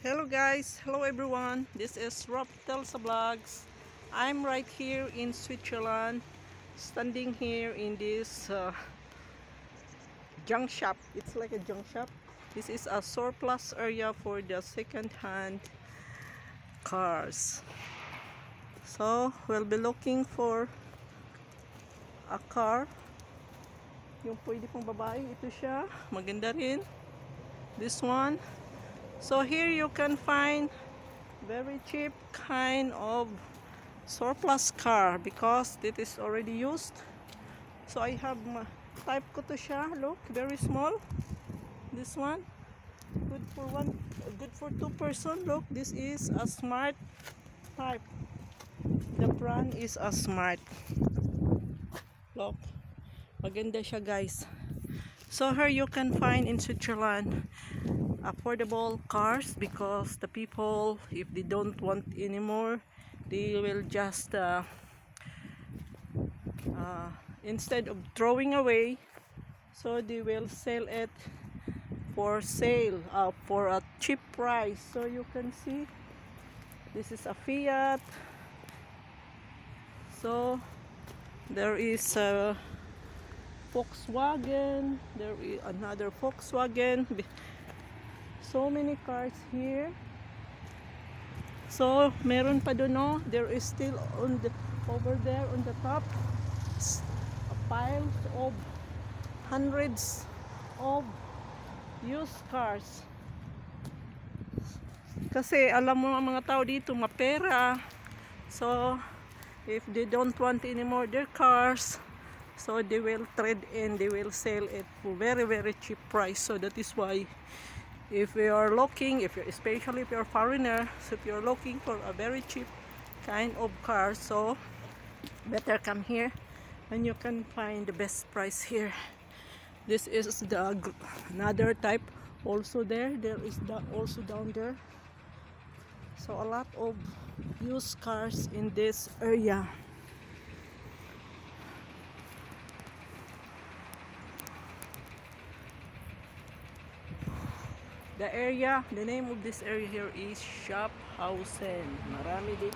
Hello guys, hello everyone. This is Rob Telsa Vlogs. I'm right here in Switzerland, standing here in this junk shop. It's like a junk shop. This is a surplus area for the second-hand cars. So we'll be looking for a car. Yung pwede pong babae, ito siya. Maganda rin. This one. So here you can find very cheap kind of surplus car because it is already used. So I have type ko to siya. Look, very small. This one good for two person. Look, this is a smart type. The brand is a smart. Look, maganda siya guys. So here you can find in Switzerland affordable cars because the people, if they don't want anymore, they will just instead of throwing away, so they will sell it for sale for a cheap price. So you can see this is a Fiat. So there is a Volkswagen, there is another Volkswagen. So many cars here. So meron pa doon, no? There is still on the over there on the top a pile of hundreds of used cars. Kasi alam mo ang mga tao dito mapera. So if they don't want anymore their cars, so they will trade in, they will sell it for very cheap price. So that is why if you are looking, especially if you're a foreigner, so if you're looking for a very cheap kind of car, so better come here and you can find the best price here. This is the another type also there is the also down there. So a lot of used cars in this area. The name of this area here is Schaffhausen. Marami dito